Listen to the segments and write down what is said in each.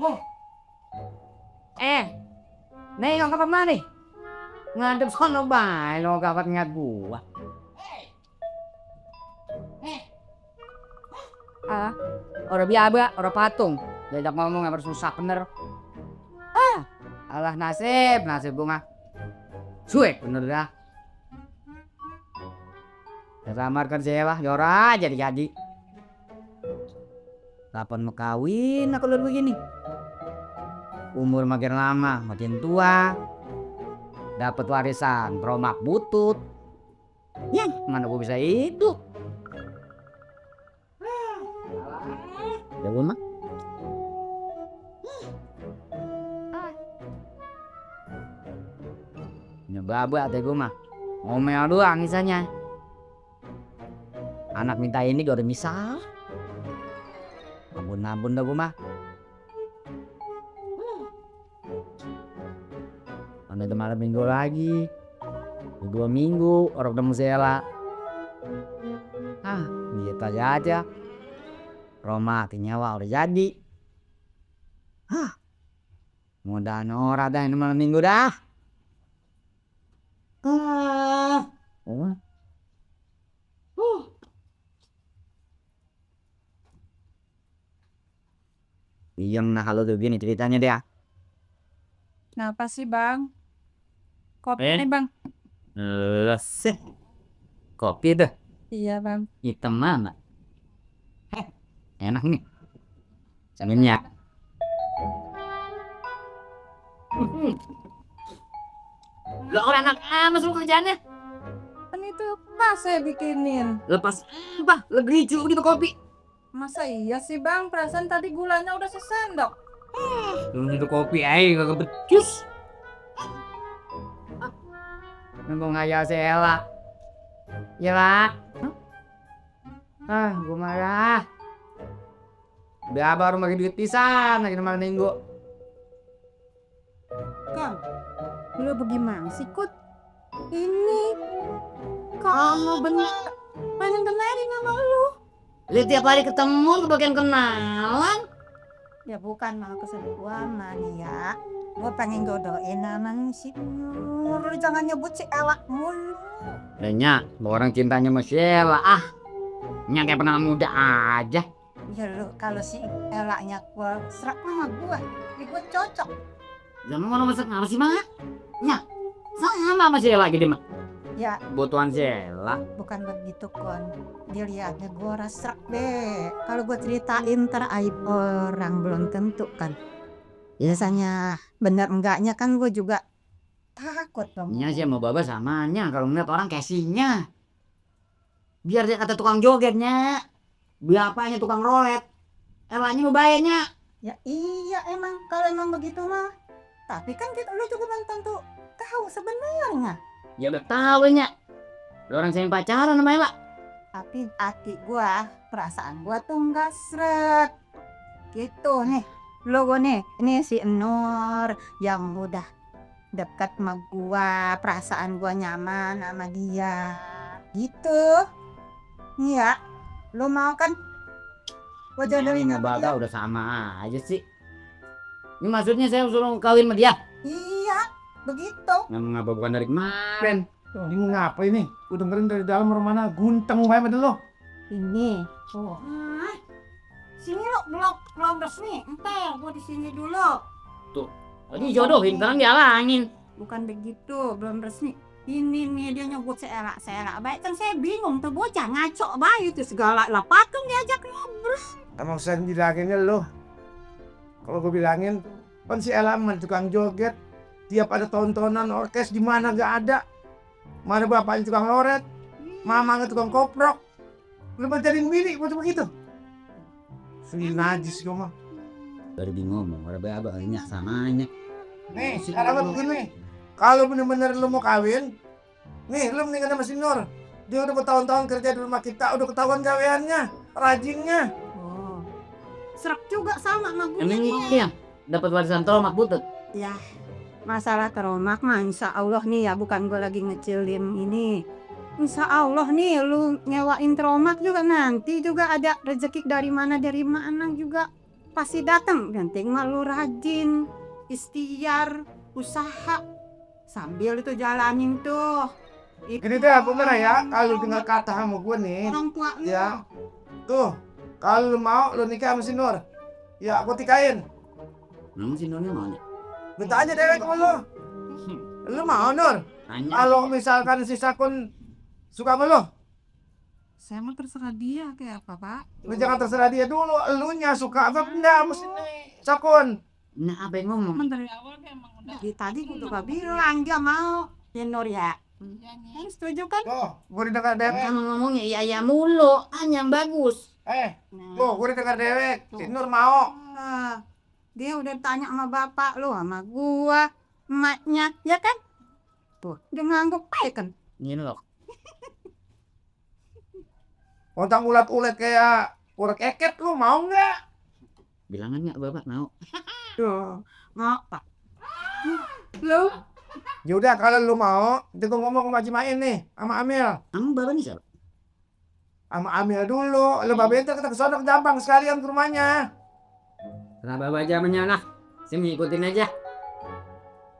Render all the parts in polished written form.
Oh, nih ngapa mana nih? Ngadep sono bae lo gawat ngat gua. Ah, orang biaba, orang patung. Diajak ngomong yang susah bener. Alah nasib gua mah. Suek bener dah. Ramar kerja lah, yora jadi. Kapan mau kawin aku lu begini? Umur makin lama makin tua. Dapat warisan promak butut. Ya, mana gua bisa hidup? Ya gua mah. Nyebaba teh gua mah. Ngomel doang misalnya. Anak minta ini gak ada misal. Ampun dah gua mah. Mana ada malam minggu lagi. 2 minggu orang udah musela. Gitu aja. Roma nyawa udah jadi. Mudah Nora dah ini malam minggu dah. Diem nah kalau tuh gini ceritanya dia. Kenapa sih bang? Kopi nih bang. Sih. Kopi tuh. Iya bang. Hitam mana? Enak nih. Sambilnya. Lo orang anak amat lu kerjaannya. Kan itu pas saya bikinin. Lepas apa? Lagi gitu kopi. Masa iya sih bang? Perasaan tadi gulanya udah sesendok. Lu itu kopi aja kagak becus. Nunggu ngaya Sela. Ya lah. Gua marah. Udah baru bagi duit pisan lagi malam minggu. Kang, lu bagaimana sih Kut? Ini kamu bener pengen kenalin sama lu. Lu tiap hari ketemu kebagian kenalan. Ya bukan mau keselikuan mania. Gue pengen jodohin namanya si Nur. Lu jangan nyebut si Ella mulu. Nya, orang cintanya sama Sheila Nya kayak pernah muda aja. Ya lu kalau si Ella-nya gue serak sama gue cocok. Jangan mau masak apa sih mah? Nya, sama sama Sheila gitu mah. Ya, butuhan Sheila. bukan begitu kon. Dilihatnya gue rasa deh. Kalau gue ceritain ntar aib orang belum tentu kan. Biasanya bener enggaknya kan gue juga takut dong. Nya sih mau baba samanya kalau ngeliat orang casingnya. Biar dia kata tukang jogetnya. Biapanya tukang rolet. Elanya mau bayarnya. Ya iya emang kalau emang begitu mah. Tapi kan kita lu juga belum tentu tahu sebenarnya. Ya udah tahu nya. Orang saya pacaran sama Ella. Tapi hati gua, perasaan gua tuh enggak seret. Gitu nih. Logo nih, ini si Nur yang udah dekat sama gua, perasaan gua nyaman sama dia. Gitu. Iya. Lu mau kan? Gua jodohin sama dia. Udah sama aja sih. Ini maksudnya saya suruh kawin sama dia. Iya, begitu. Ngapa bukan dari kemarin? Ini ngapa ini? Udah dengerin dari dalam rumah gunteng banget lo. Ini. Oh. Sini lo belum resmi. Entar gua di sini dulu. Tadi jodohin sekarang dihalangin. Bukan begitu, belum resmi. Ini nih dia nyebut Sela baik kan saya bingung tuh bocah ngaco baik itu segala lah patung diajak ngobrol. Emang saya bilanginnya lo. Kalau gue bilangin, kan si Elaman tukang joget. Tiap ada tontonan orkes di mana gak ada. Mana bapaknya tukang loret, mamanya tukang koprok. Lu mau jadiin bini macam begitu? Sini najis gue mah. Baru bingung, orang abangnya samanya. Nih, sekarang lo begini. Kalau bener-bener lu mau kawin, nih lu mendingan sama si Nur. Dia udah bertahun-tahun kerja di rumah kita, udah ketahuan gaweannya, rajinnya. Oh. Serak juga sama gue. Emang iya, dapat warisan tomak butut. Ya, masalah teromak mah insya Allah nih ya bukan gue lagi ngecilin ini. Insya Allah nih lu nyewain Tromak juga nanti juga ada rezeki dari mana juga pasti datang. Penting mah lu rajin, ikhtiar, usaha sambil itu jalanin tuh. Gini deh bener ya, kalau dengar kata sama gue nih, Orang tua lu. ya tuh kalau lu mau lu nikah sama si Nur, ya aku tikain. Namun si Nurnya mana? Minta aja dewek sama lu. Lu mau Nur? Tanya. Kalau misalkan si Sakun suka sama lu, Saya mau terserah dia kayak apa, Pak. lu jangan terserah dia dulu. Elunya suka apa enggak sama si Sakun? Nah, apa yang ngomong? Dari awal kan emang udah. Tadi gue udah bilang dia mau. Ya Nur ya. Kan setuju kan? Tuh, gue didengar dewek. Kamu ngomongnya iya mulu, hanya yang bagus. Tuh, gue didengar dewek. Si Nur mau. Nah, dia udah tanya sama bapak lu, sama gua, emaknya, ya kan? Tuh, dia nganggep baik kan? Gini loh. Ontang ulat-ulat kayak urat keket lu mau nggak? Bilangan nggak bapak mau? Tuh, mau pak. Lu? Ya udah kalau lu mau, nanti gue ngomong sama Haji Main nih, sama Amil. Kamu bapak nih siapa? Sama Amil dulu. Lu babe ntar kita ke sono ke Jampang sekalian ke rumahnya. Kenapa bapak aja menyalah? Saya ngikutin aja.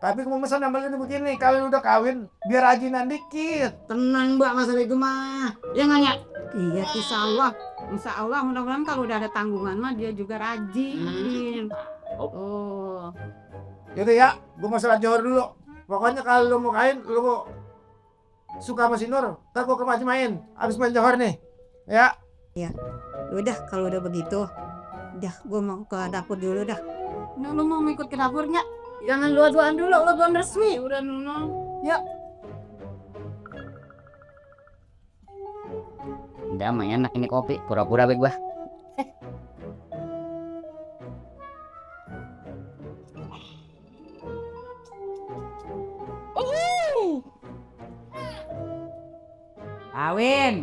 Tapi kamu pesan sama lu begini, kalau lu udah kawin, biar rajinan dikit. Tenang mbak, masalah itu mah. Ya nggak ya? Iya, insya Allah mudah-mudahan kalau udah ada tanggungan mah dia juga rajin. Oh, Yaudah ya, gue mau sholat Johor dulu. Pokoknya kalau lu mau kawin, lu suka sama si Nur, ntar gue ke Haji Main, abis main Johor nih. Ya. udah kalau udah begitu, udah gua mau ke dapur dulu dah. Nah, lu mau ikut ke dapurnya? Jangan dua-duaan dulu, lo belum resmi. Udah nunung. Yuk. Udah mah enak ini kopi, pura-pura baik gua. Kawin.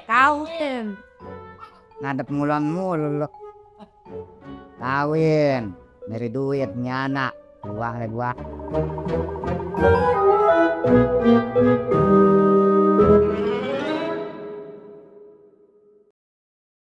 Kawin. Ngadep ngulon mulu lo. Kawin. Dari duit punya anak. Gua.